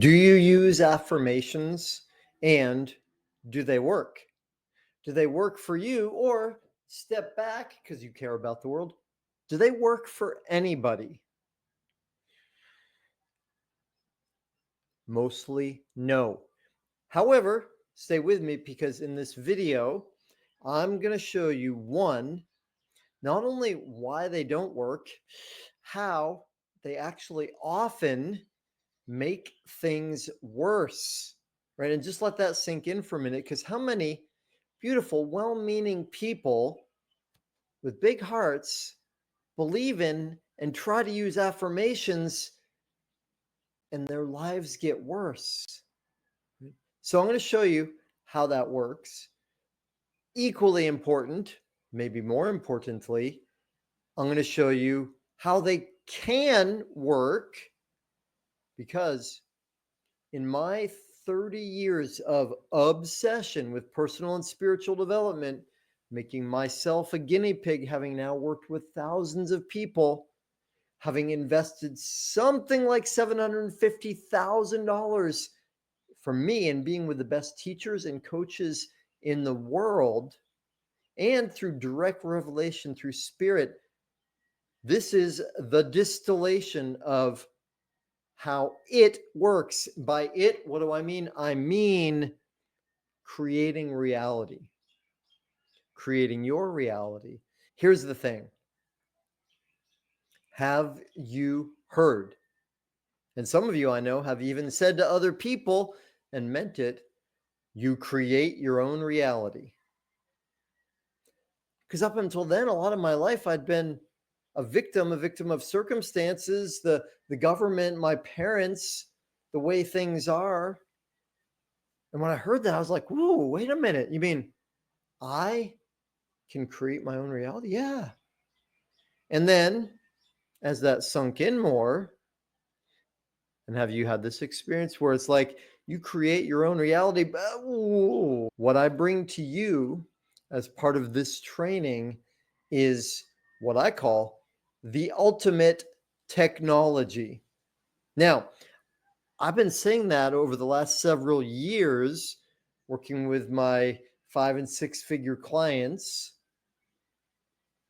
Do you use affirmations, and do they work? Do they work for you, or step back because you care about the world? Do they work for anybody? Mostly no. However, stay with me because in this video, I'm going to show you one, not only why they don't work, how they actually often make things worse, right? And just let that sink in for a minute, because how many beautiful, well meaning people with big hearts believe in and try to use affirmations and their lives get worse? So I'm going to show you how that works. Equally important, maybe more importantly, I'm going to show you how they can work, because in my 30 years of obsession with personal and spiritual development, making myself a guinea pig, having now worked with thousands of people, having invested something like $750,000 for me and being with the best teachers and coaches in the world, and through direct revelation through spirit, this is the distillation of how it works. By it, what do I mean? I mean creating reality, creating your reality. Here's the thing. Have you heard? And some of you I know have even said to other people and meant it, you create your own reality. Because up until then, a lot of my life, I'd been a victim of circumstances, the government, my parents, the way things are. And when I heard that, I was like, whoa, wait a minute. You mean I can create my own reality? Yeah. And then as that sunk in more, and have you had this experience where it's like you create your own reality? What I bring to you as part of this training is what I call the ultimate technology. Now, I've been saying that over the last several years, working with my 5 and 6 figure clients,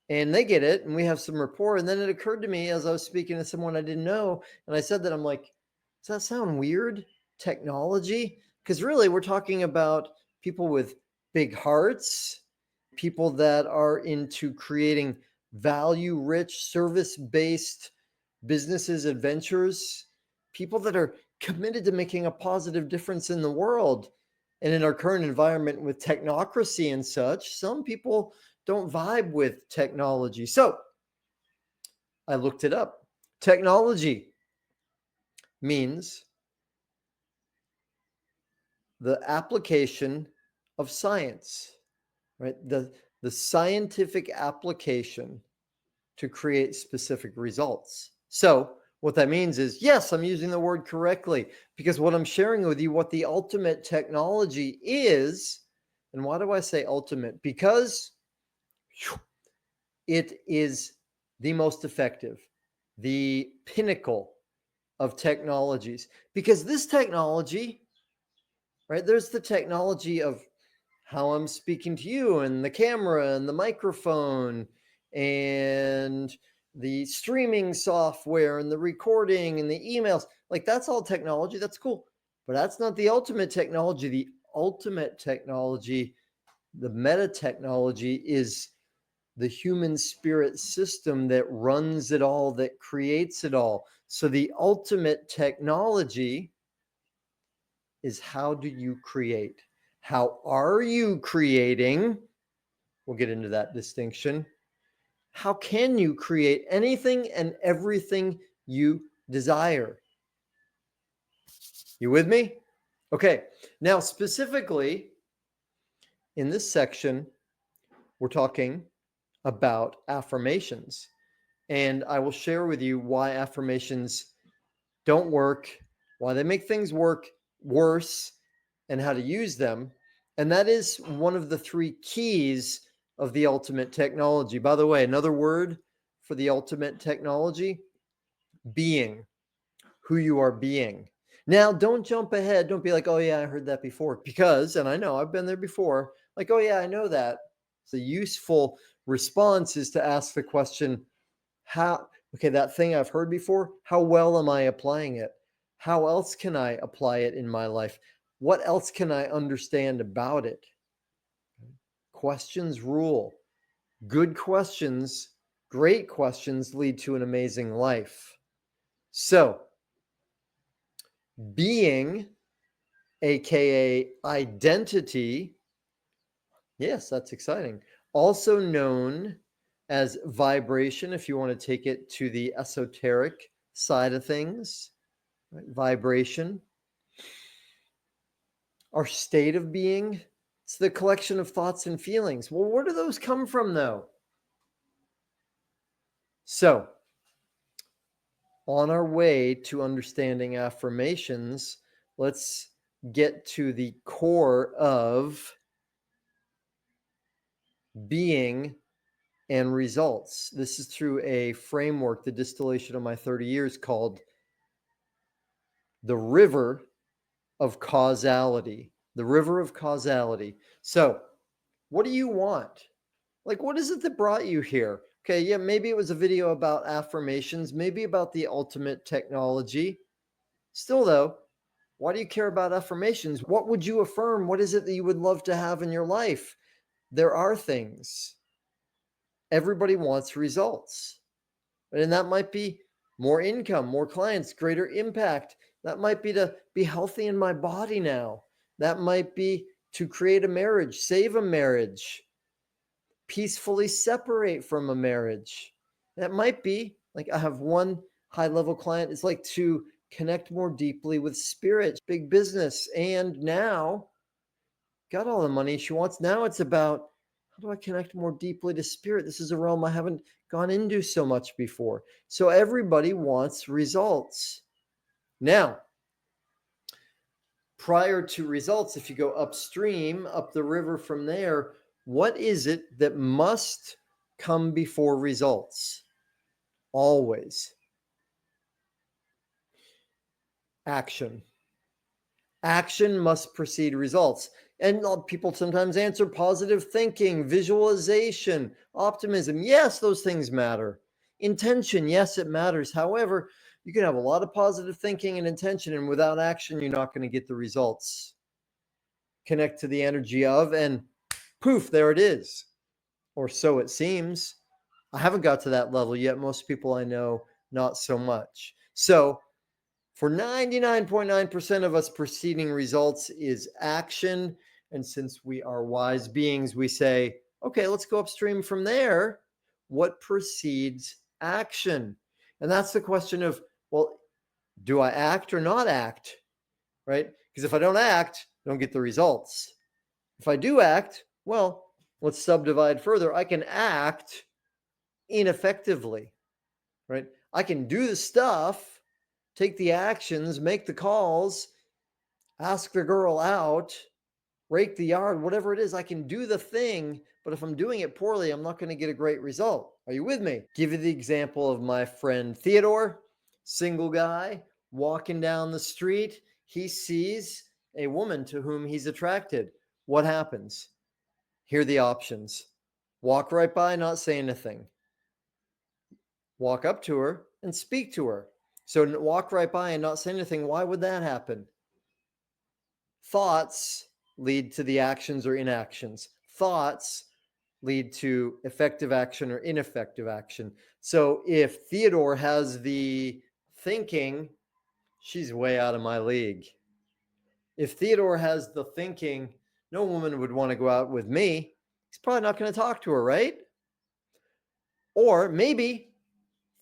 and they get it, and we have some rapport. And then it occurred to me as I was speaking to someone I didn't know, and I said that, I'm like, does that sound weird? Technology? Because really, we're talking about people with big hearts, people that are into creating value rich, service based businesses, adventures, people that are committed to making a positive difference in the world. And in our current environment with technocracy and such, some people don't vibe with technology. So I looked it up. Technology means the application of science, right? The scientific application to create specific results. So what that means is, yes, I'm using the word correctly, because what I'm sharing with you, what the ultimate technology is, and why do I say ultimate? Because it is the most effective, the pinnacle of technologies. Because this technology, right, there's the technology of how I'm speaking to you, and the camera and the microphone and the streaming software and the recording and the emails. Like, that's all technology. That's cool. But that's not the ultimate technology. The ultimate technology, the meta technology, is the human spirit system that runs it all, that creates it all. So the ultimate technology is, how do you create? How are you creating? We'll get into that distinction. How can you create anything and everything you desire? You with me? Okay. Now, specifically in this section, we're talking about affirmations. And I will share with you why affirmations don't work, why they make things work worse, and how to use them. And that is one of the 3 keys of the ultimate technology. By the way, another word for the ultimate technology: being, who you are being. Now, don't jump ahead. Don't be like, oh, yeah, I heard that before. Because, and I know I've been there before, like, oh, yeah, I know that. So, useful response is to ask the question, how, okay, that thing I've heard before, how well am I applying it? How else can I apply it in my life? What else can I understand about it? Questions rule. Good questions, great questions lead to an amazing life. So, being, aka identity, yes, that's exciting. Also known as vibration, if you want to take it to the esoteric side of things, right? Vibration. Our state of being, it's the collection of thoughts and feelings. Well, where do those come from, though? So, on our way to understanding affirmations, let's get to the core of being and results. This is through a framework, the distillation of my 30 years, called the river of causality. The river of causality. So, what do you want? Like, what is it that brought you here? Okay, yeah, maybe it was a video about affirmations, maybe about the ultimate technology. Still, though, why do you care about affirmations? What would you affirm? What is it that you would love to have in your life? There are things. Everybody wants results. And that might be more income, more clients, greater impact. That might be to be healthy in my body now. That might be to create a marriage, save a marriage, peacefully separate from a marriage. That might be like I have one high level client, it's like to connect more deeply with spirit, big business. And now got all the money she wants. Now it's about how do I connect more deeply to spirit? This is a realm I haven't gone into so much before. So everybody wants results. Now, prior to results, if you go upstream, up the river from there, what is it that must come before results? Always action. Action must precede results. And people sometimes answer positive thinking, visualization, optimism. Yes, those things matter. Intention, yes, it matters. However, you can have a lot of positive thinking and intention, and without action, you're not going to get the results. Connect to the energy of, and poof, there it is. Or so it seems. I haven't got to that level yet. Most people I know, not so much. So, for 99.9% of us, preceding results is action. And since we are wise beings, we say, okay, let's go upstream from there. What precedes action? And that's the question of, well, do I act or not act? Right? Because if I don't act, I don't get the results. If I do act, well, let's subdivide further. I can act ineffectively, right? I can do the stuff, take the actions, make the calls, ask the girl out, rake the yard, whatever it is. I can do the thing, but if I'm doing it poorly, I'm not going to get a great result. Are you with me? Give you the example of my friend Theodore, single guy, walking down the street. He sees a woman to whom he's attracted. What happens? Here are the options. Walk right by, not say anything. Walk up to her and speak to her. So walk right by and not say anything. Why would that happen? Thoughts lead to the actions or inactions. Thoughts lead to effective action or ineffective action. So if Theodore has the thinking, she's way out of my league. If Theodore has the thinking, no woman would want to go out with me, he's probably not going to talk to her, right? Or maybe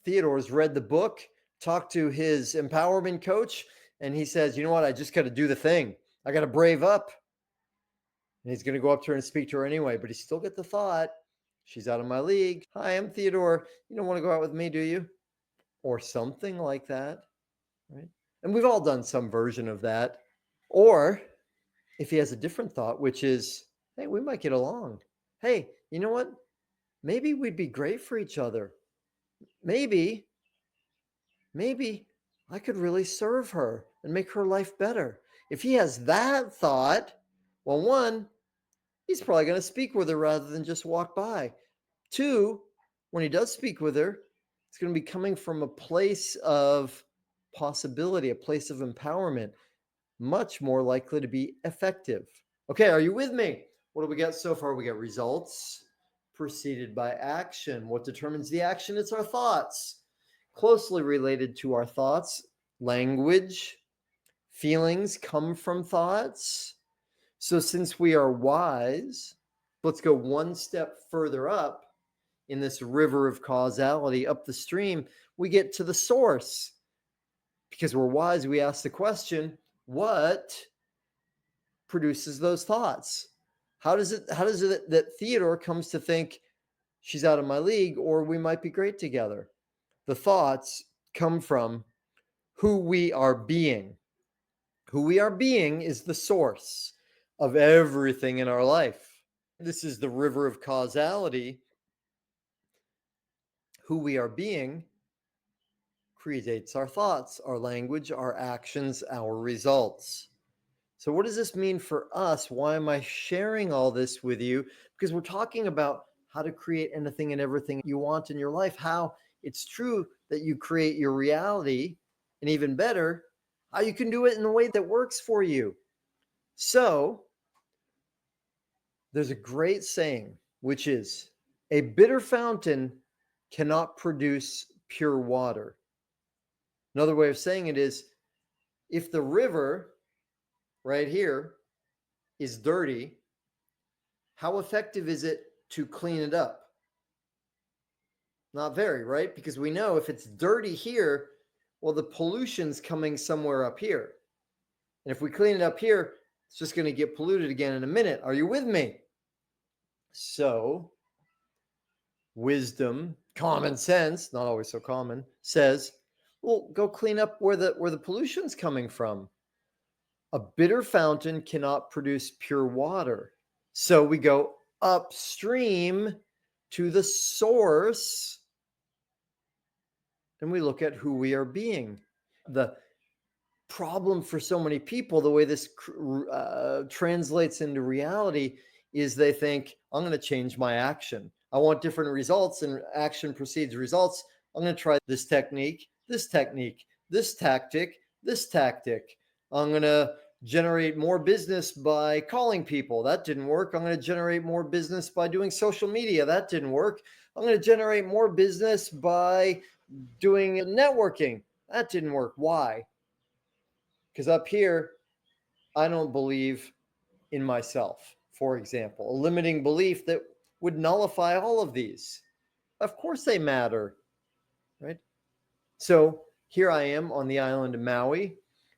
Theodore's read the book, talked to his empowerment coach, and he says, you know what? I just got to do the thing. I got to brave up. And he's going to go up to her and speak to her anyway, but he still get the thought, she's out of my league. Hi, I'm Theodore. You don't want to go out with me, do you? Or something like that, right? And we've all done some version of that. Or if he has a different thought, which is, hey, we might get along. Hey, you know what? Maybe we'd be great for each other. Maybe I could really serve her. and make her life better. If he has that thought, well, one, he's probably going to speak with her rather than just walk by. Two, when he does speak with her, it's going to be coming from a place of possibility, a place of empowerment, much more likely to be effective. Okay, are you with me? What do we got so far? We got results preceded by action. What determines the action? It's our thoughts. Closely related to our thoughts, language, feelings come from thoughts. So since we are wise, let's go one step further up in this river of causality, up the stream. We get to the source. Because we're wise, we ask the question, what produces those thoughts? How does it that Theodore comes to think she's out of my league or we might be great together? The thoughts come from who we are being. Who we are being is the source of everything in our life. This is the river of causality. Who we are being creates our thoughts, our language, our actions, our results. So, what does this mean for us? Why am I sharing all this with you? Because we're talking about how to create anything and everything you want in your life, how it's true that you create your reality, and even better, how you can do it in a way that works for you. So, there's a great saying, which is a bitter fountain cannot produce pure water. Another way of saying it is if the river right here is dirty, how effective is it to clean it up? Not very, right? Because we know if it's dirty here, well, the pollution's coming somewhere up here. And if we clean it up here, it's just going to get polluted again in a minute. Are you with me? So, wisdom, common sense, not always so common, says, well, go clean up where the pollution's coming from. A bitter fountain cannot produce pure water. So we go upstream to the source and we look at who we are being. The problem for so many people, the way this translates into reality, is they think, I'm going to change my action. I want different results, and action precedes results. I'm going to try this technique, this technique, this tactic, this tactic. I'm going to generate more business by calling people. That didn't work. I'm going to generate more business by doing social media. That didn't work. I'm going to generate more business by doing networking. That didn't work. Why? Because up here, I don't believe in myself, for example, a limiting belief that would nullify all of these. Of course they matter, right? So here I am on the island of Maui,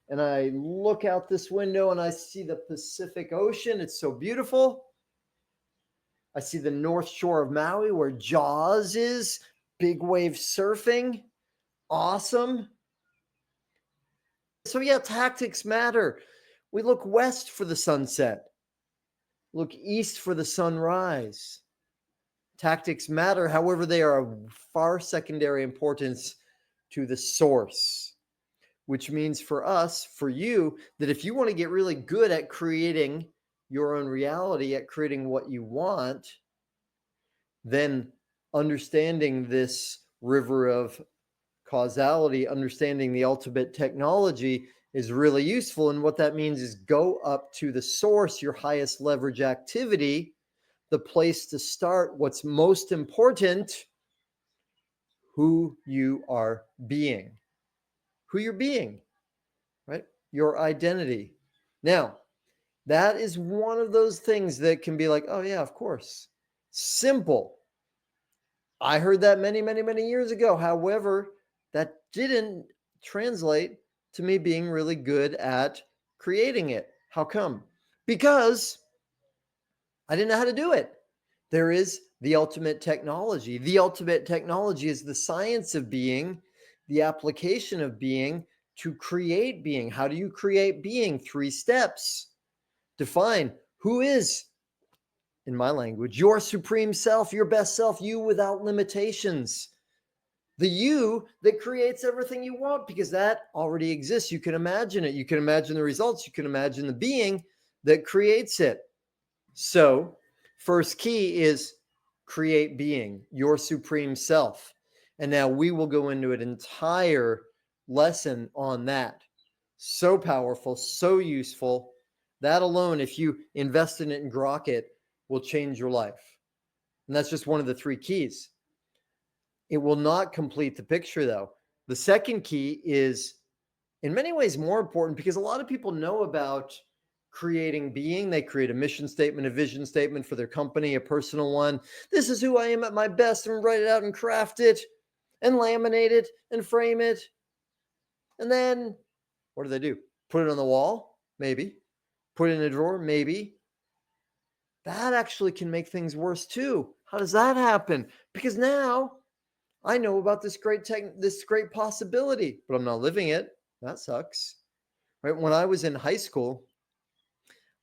and I look out this window and I see the Pacific Ocean. It's so beautiful. I see the North Shore of Maui where Jaws is, big wave surfing. Awesome. So yeah, tactics matter. We look west for the sunset. Look east for the sunrise. Tactics matter, however, they are of far secondary importance to the source, which means for us, for you, that if you want to get really good at creating your own reality, at creating what you want, then understanding this river of causality, understanding the ultimate technology is really useful. And what that means is go up to the source, your highest leverage activity, the place to start, what's most important, who you are being, who you're being, right? Your identity. Now, that is one of those things that can be like, oh, yeah, of course. Simple. I heard that many, many, many years ago. However, that didn't translate to me being really good at creating it. How come? Because I didn't know how to do it. There is the ultimate technology. The ultimate technology is the science of being, the application of being to create being. How do you create being? 3 steps. Define who is, in my language, your supreme self, your best self, you without limitations. The you that creates everything you want, because that already exists. You can imagine it. You can imagine the results. You can imagine the being that creates it. So, first key is create being, your supreme self. And now we will go into an entire lesson on that. So powerful, so useful. That alone, if you invest in it and grok it, will change your life. And that's just one of the three keys. It will not complete the picture, though. The second key is, in many ways, more important, because a lot of people know about creating being. They create a mission statement, a vision statement for their company, a personal one. This is who I am at my best, and write it out and craft it and laminate it and frame it. And then what do? Put it on the wall? Maybe. Put it in a drawer? Maybe. That actually can make things worse too. How does that happen? Because now I know about this great possibility, but I'm not living it. That sucks. Right? When I was in high school,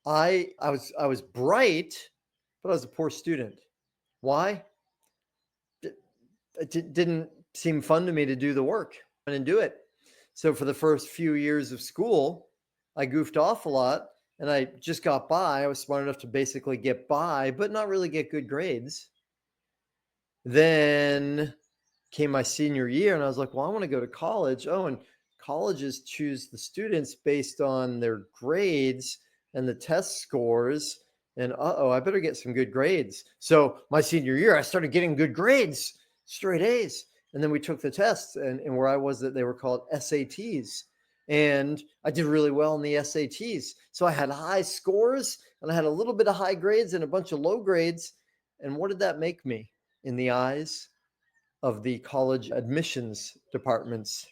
I was bright, but I was a poor student. Why? It didn't seem fun to me to do the work and do it. So for the first few years of school, I goofed off a lot and I just got by. I was smart enough to basically get by, but not really get good grades. Then came my senior year and I was like, well, I want to go to college. Oh, and colleges choose the students based on their grades and the test scores. And I better get some good grades. So my senior year, I started getting good grades, straight A's. And then we took the tests, and where I was, that they were called SATs. And I did really well in the SATs. So I had high scores and I had a little bit of high grades and a bunch of low grades. And what did that make me in the eyes of the college admissions departments?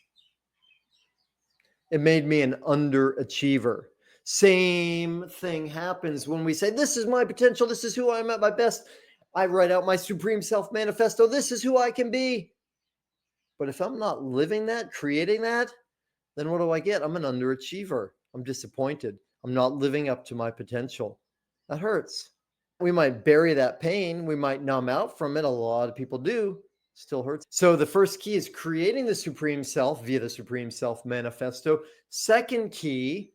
It made me an underachiever. Same thing happens when we say, this is my potential. This is who I'm at my best. I write out my supreme self manifesto. This is who I can be. But if I'm not living that, creating that, then what do I get? I'm an underachiever. I'm disappointed. I'm not living up to my potential. That hurts. We might bury that pain. We might numb out from it. A lot of people do. Still hurts. So the first key is creating the supreme self via the supreme self manifesto. Second key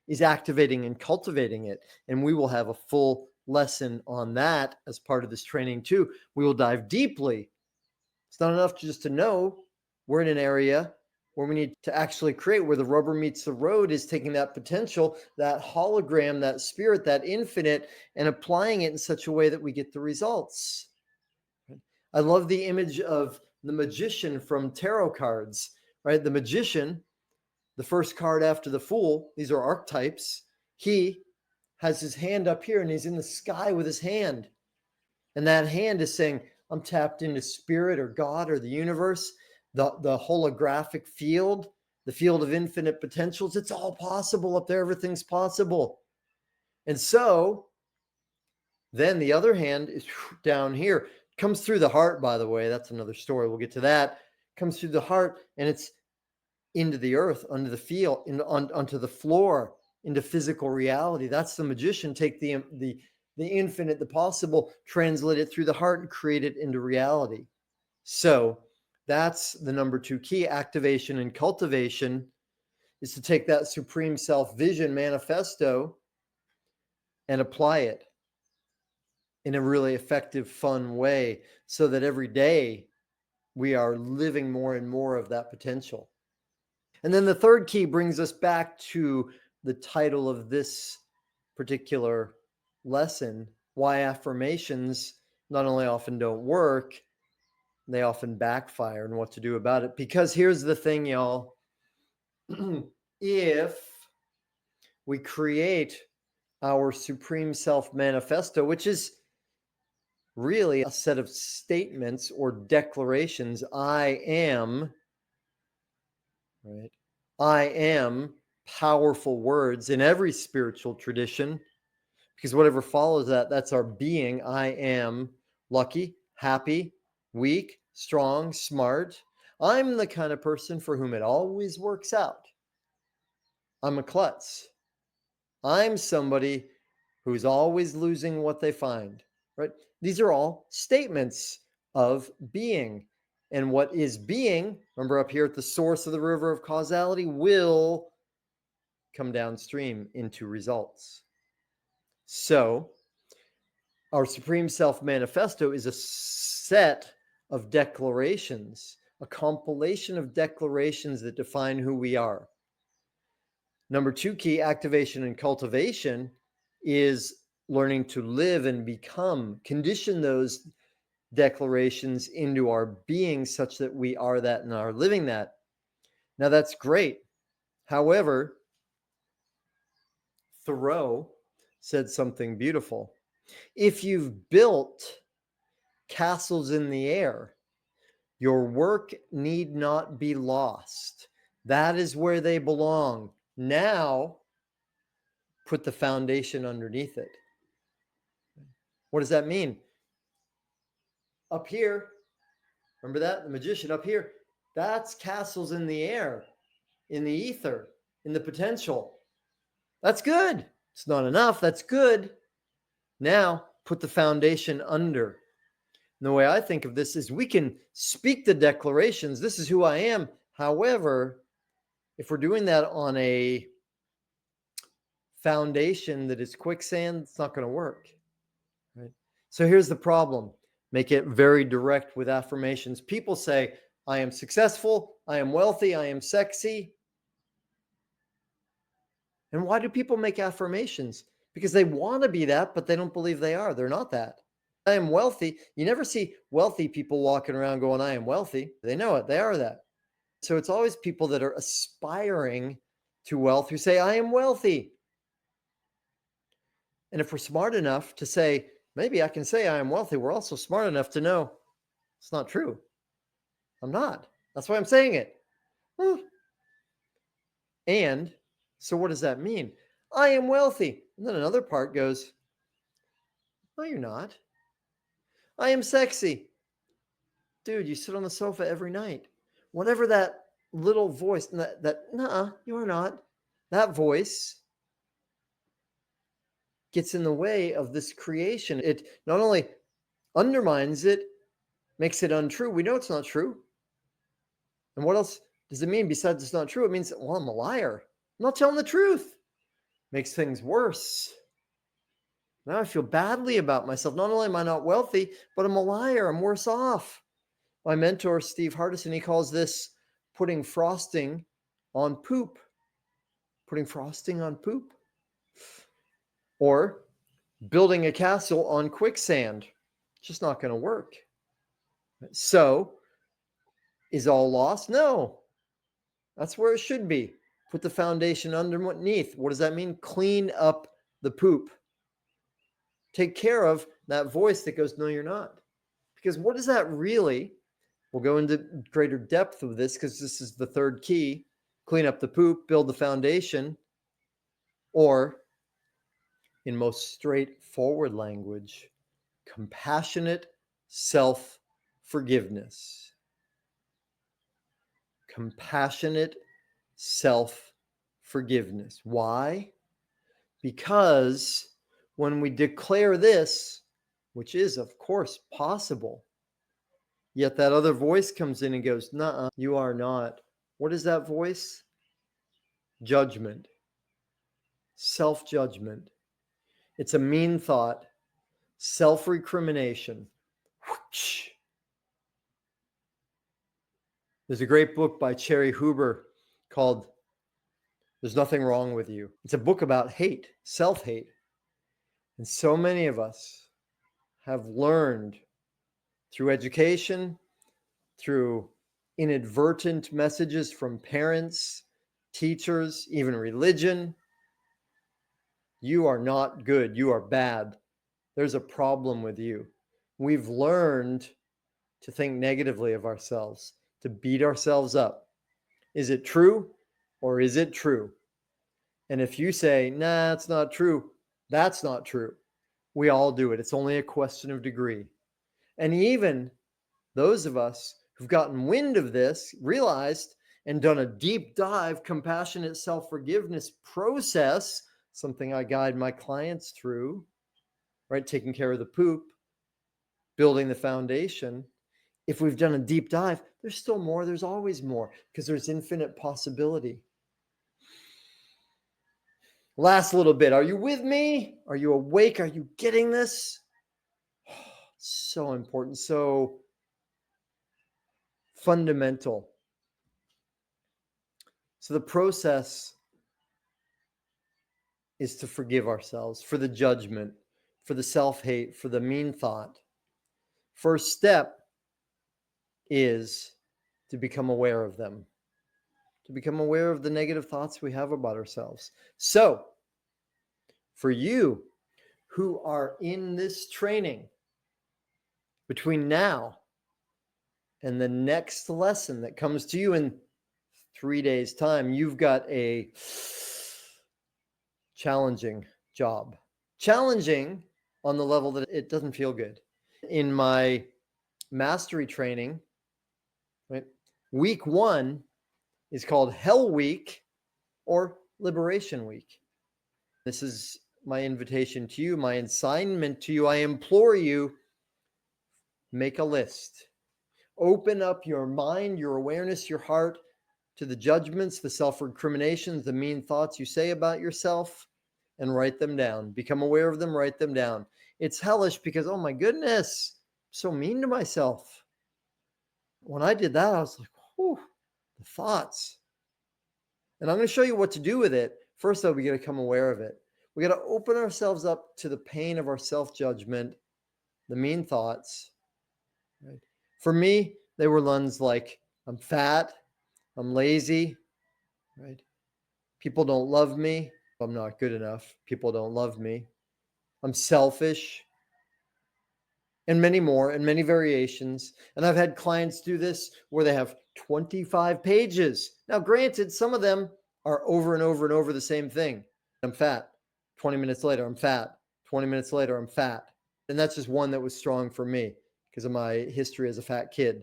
is activating and cultivating it. And we will have a full lesson on that as part of this training too. We will dive deeply. It's not enough just to know we're in an area where we need to actually create, where the rubber meets the road is taking that potential, that hologram, that spirit, that infinite, and applying it in such a way that we get the results. I love the image of the magician from tarot cards, right? The magician, the first card after the fool, these are archetypes. He has his hand up here and he's in the sky with his hand. And that hand is saying, I'm tapped into spirit or God or the universe, the holographic field, the field of infinite potentials. It's all possible up there. Everything's possible. And so then the other hand is down here, comes through the heart, by the way. That's another story. We'll get to that. Comes through the heart and it's into the earth, under the field, onto the floor, into physical reality. That's the magician. Take the infinite, the possible, translate it through the heart and create it into reality. So that's the number 2 key. Activation and cultivation is to take that supreme self vision manifesto and apply it in a really effective, fun way, so that every day we are living more and more of that potential. And then the third key brings us back to the title of this particular lesson, why affirmations not only often don't work, they often backfire, and what to do about it. Because here's the thing, y'all. If we create our supreme self manifesto, which is really a set of statements or declarations, I am, right? I am powerful words in every spiritual tradition, because whatever follows that, that's our being. I am lucky, happy, weak, strong, smart. I'm the kind of person for whom it always works out. I'm a klutz. I'm somebody who's always losing what they find, right? These are all statements of being. And what is being, remember up here at the source of the river of causality, will come downstream into results. So, our Supreme Self Manifesto is a set of declarations, a compilation of declarations that define who we are. Number 2 key, activation and cultivation, is learning to live and become, condition those declarations into our being such that we are that and are living that. Now that's great. However, Thoreau said something beautiful. If you've built castles in the air, your work need not be lost. That is where they belong. Now, put the foundation underneath it. What does that mean? Up here, remember that? The magician up here, that's castles in the air, in the ether, in the potential. That's good. It's not enough. That's good. Now, put the foundation under. And the way I think of this is we can speak the declarations. This is who I am. However, if we're doing that on a foundation that is quicksand, it's not going to work. Right? So here's the problem. Make it very direct with affirmations. People say, I am successful, I am wealthy, I am sexy. And why do people make affirmations? Because they want to be that, but they don't believe they are. They're not that. I am wealthy. You never see wealthy people walking around going, I am wealthy. They know it. They are that. So it's always people that are aspiring to wealth who say, I am wealthy. And if we're smart enough to say, maybe I can say I am wealthy, we're also smart enough to know it's not true. I'm not. That's why I'm saying it. And so what does that mean? I am wealthy. And then another part goes, no, you're not. I am sexy. Dude, you sit on the sofa every night. Whatever that little voice, nah, you are not. That voice gets in the way of this creation. It not only undermines it, makes it untrue. We know it's not true. And what else does it mean besides it's not true? It means, well, I'm a liar. I'm not telling the truth. Makes things worse. Now I feel badly about myself. Not only am I not wealthy, but I'm a liar. I'm worse off. My mentor, Steve Hardison, he calls this putting frosting on poop. Putting frosting on poop. Or building a castle on quicksand. It's just not going to work. So, is all lost? No. That's where it should be. Put the foundation underneath. What does that mean? Clean up the poop. Take care of that voice that goes, no, you're not. Because what is that really? We'll go into greater depth of this because this is the third key. Clean up the poop, build the foundation, or in most straightforward language, compassionate self-forgiveness. Compassionate self-forgiveness. Why? Because when we declare this, which is, of course, possible, yet that other voice comes in and goes, nuh-uh, you are not. What is that voice? Judgment. Self-judgment. It's a mean thought. Self-recrimination. There's a great book by Cherry Huber called There's Nothing Wrong with You. It's a book about hate, self-hate. And so many of us have learned through education, through inadvertent messages from parents, teachers, even religion. You are not good. You are bad. There's a problem with you. We've learned to think negatively of ourselves, to beat ourselves up. Is it true or is it true? And if you say, nah, it's not true, that's not true. We all do it. It's only a question of degree. And even those of us who've gotten wind of this, realized and done a deep dive, compassionate self-forgiveness process, something I guide my clients through, right? Taking care of the poop, building the foundation. If we've done a deep dive, there's still more. There's always more because there's infinite possibility. Last little bit. Are you with me? Are you awake? Are you getting this? So important. So fundamental. So the process is to forgive ourselves for the judgment, for the self-hate, for the mean thought. First step is to become aware of them, to become aware of the negative thoughts we have about ourselves. So for you who are in this training between now and the next lesson that comes to you in 3 days' time, you've got a challenging job. Challenging on the level that it doesn't feel good. In my mastery training, right, week 1 is called Hell Week or Liberation Week. This is my invitation to you, my assignment to you. I implore you, make a list. Open up your mind, your awareness, your heart to the judgments, the self-recriminations, the mean thoughts you say about yourself, and write them down. Become aware of them, write them down. It's hellish because, oh my goodness, I'm so mean to myself. When I did that, I was like, whew, the thoughts. And I'm going to show you what to do with it. First, though, we got to become aware of it. We got to open ourselves up to the pain of our self-judgment, the mean thoughts. Right? For me, they were ones like, I'm fat, I'm lazy, right? People don't love me. I'm not good enough. People don't love me. I'm selfish, and many more, and many variations. And I've had clients do this where they have 25 pages. Now, granted, some of them are over and over and over the same thing. I'm fat. 20 minutes later, I'm fat. 20 minutes later, I'm fat. And that's just one that was strong for me because of my history as a fat kid.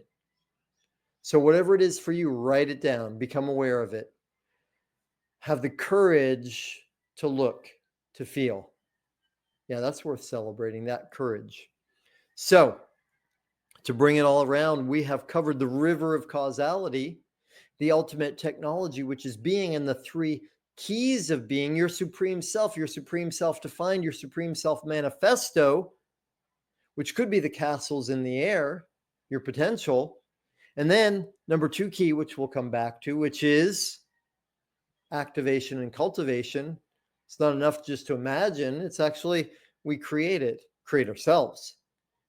So whatever it is for you, write it down, become aware of it. Have the courage to look, to feel. Yeah, that's worth celebrating, that courage. So to bring it all around, we have covered the river of causality, the ultimate technology, which is being, and the 3 keys of being: your supreme self-defined, your supreme self manifesto, which could be the castles in the air, your potential. And then number 2 key, which we'll come back to, which is activation and cultivation. It's not enough just to imagine. It's actually, we create it, create ourselves.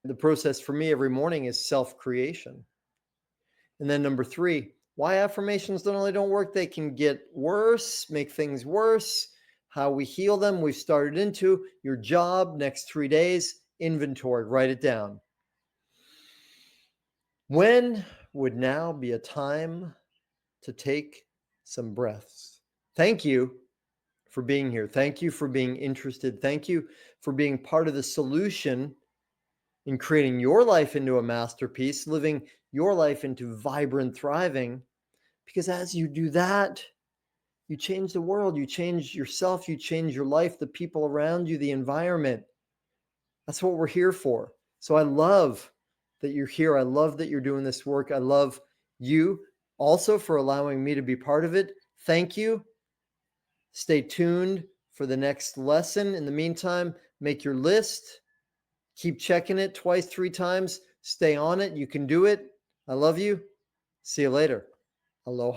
The process for me every morning is self-creation. And then number 3, why affirmations not only don't work, they can get worse, make things worse. How we heal them, we've started into your job, next 3 days, inventory, write it down. When would now be a time to take some breaths? Thank you for being here. Thank you for being interested. Thank you for being part of the solution in creating your life into a masterpiece, living your life into vibrant thriving. Because as you do that, you change the world, you change yourself, you change your life, the people around you, the environment. That's what we're here for. So I love that you're here. I love that you're doing this work. I love you also for allowing me to be part of it. Thank you. Stay tuned for the next lesson. In the meantime, make your list. Keep checking it twice, 3 times. Stay on it. You can do it. I love you. See you later. Aloha.